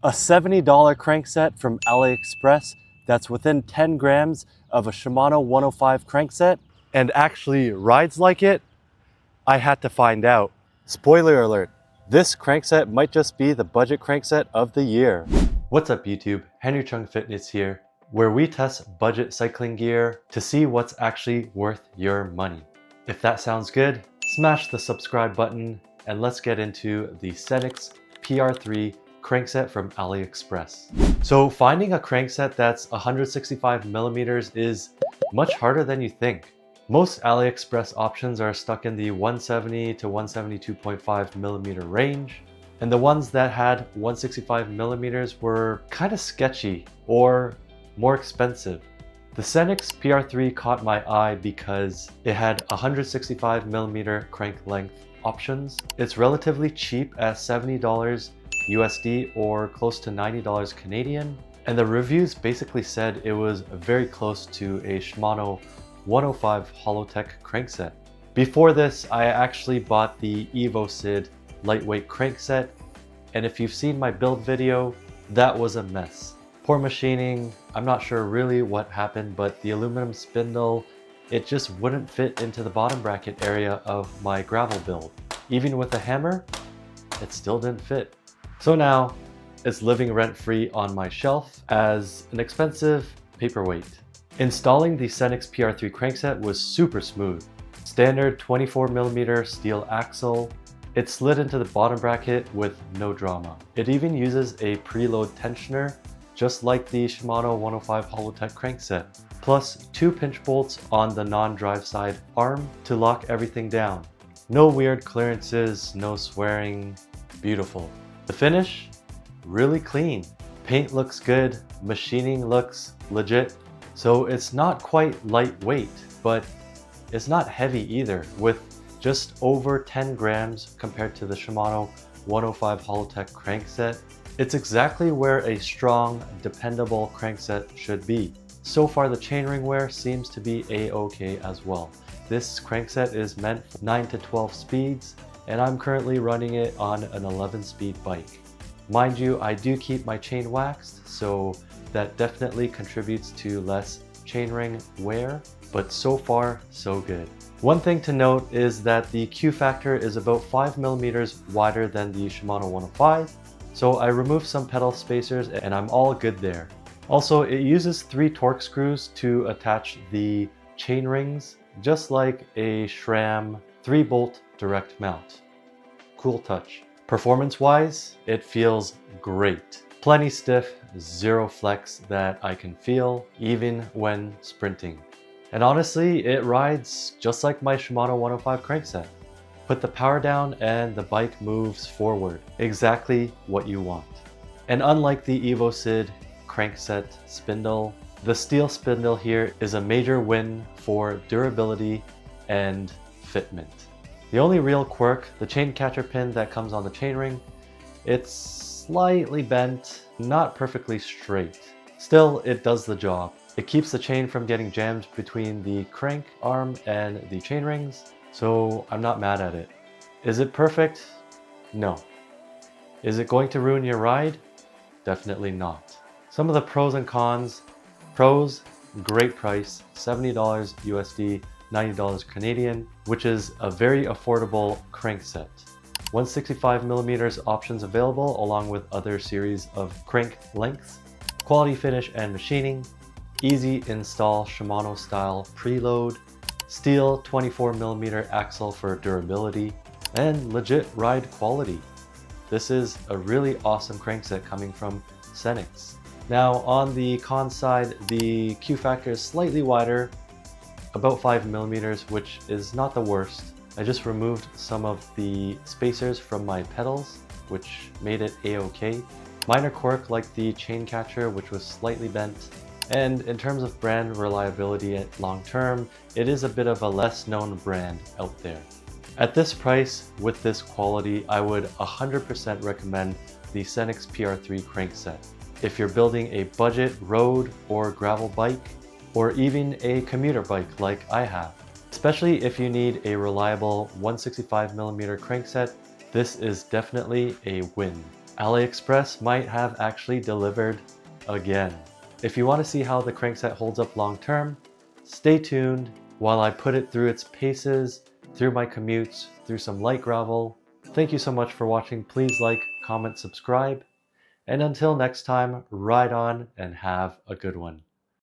A $70 crankset from AliExpress that's within 10 grams of a Shimano 105 crankset and actually rides like it? I had to find out. Spoiler alert, this crankset might just be the budget crankset of the year. What's up YouTube, Henry Chung Fitness here, where we test budget cycling gear to see what's actually worth your money. If that sounds good, smash the subscribe button and let's get into the Senicx PR3 crankset from AliExpress. So finding a crankset that's 165 millimeters is much harder than you think. Most AliExpress options are stuck in the 170 to 172.5 millimeter range, and the ones that had 165 millimeters were kind of sketchy or more expensive. The Senicx PR3 caught my eye because it had 165 millimeter crank length options. It's relatively cheap at $70 USD or close to $90 Canadian, and the reviews basically said it was very close to a Shimano 105 Hollowtech crankset. Before this, I actually bought the EvoSid lightweight crankset, and if you've seen my build video, that was a mess. Poor machining, I'm not sure really what happened, but the aluminum spindle, it just wouldn't fit into the bottom bracket area of my gravel build. Even with a hammer, it still didn't fit. So now, it's living rent-free on my shelf as an expensive paperweight. Installing the Senicx PR3 crankset was super smooth. Standard 24mm steel axle. It slid into the bottom bracket with no drama. It even uses a preload tensioner, just like the Shimano 105 Hollowtech crankset, plus 2 pinch bolts on the non-drive side arm to lock everything down. No weird clearances, no swearing, beautiful. The finish? Really clean. Paint looks good, machining looks legit. So it's not quite lightweight, but it's not heavy either, with just over 10 grams compared to the Shimano 105 Hollowtech crankset. It's exactly where a strong, dependable crankset should be. So far the chainring wear seems to be a-okay as well. This crankset is meant for 9 to 12 speeds, and I'm currently running it on an 11-speed bike. Mind you, I do keep my chain waxed, so that definitely contributes to less chainring wear, but so far, so good. One thing to note is that the Q factor is about 5 millimeters wider than the Shimano 105, so I removed some pedal spacers and I'm all good there. Also, it uses 3 torque screws to attach the chain rings, just like a SRAM 3-bolt direct mount. Cool touch. Performance-wise, it feels great. Plenty stiff, zero flex that I can feel even when sprinting. And honestly, it rides just like my Shimano 105 crankset. Put the power down and the bike moves forward. Exactly what you want. And unlike the EvoSid crankset spindle, the steel spindle here is a major win for durability and fitment. The only real quirk, the chain catcher pin that comes on the chainring, it's slightly bent, not perfectly straight. Still, it does the job. It keeps the chain from getting jammed between the crank arm and the chain rings, so I'm not mad at it. Is it perfect? No. Is it going to ruin your ride? Definitely not. Some of the pros and cons. Pros, great price, $70 USD, $90 Canadian, which is a very affordable crankset. 165mm options available along with other series of crank lengths. Quality finish and machining. Easy install Shimano style preload. Steel 24mm axle for durability. And legit ride quality. This is a really awesome crankset coming from Senicx. Now on the con side, the Q factor is slightly wider, about 5 millimeters, which is not the worst. I just removed some of the spacers from my pedals, which made it a-okay. Minor quirk like the chain catcher, which was slightly bent. And in terms of brand reliability at long term, it is a bit of a less known brand out there. At this price, with this quality, I would 100% recommend the Senicx PR3 crankset. If you're building a budget road or gravel bike, or even a commuter bike like I have. Especially if you need a reliable 165mm crankset, this is definitely a win. AliExpress might have actually delivered again. If you want to see how the crankset holds up long term, stay tuned while I put it through its paces, through my commutes, through some light gravel. Thank you so much for watching. Please like, comment, subscribe. And until next time, ride on and have a good one.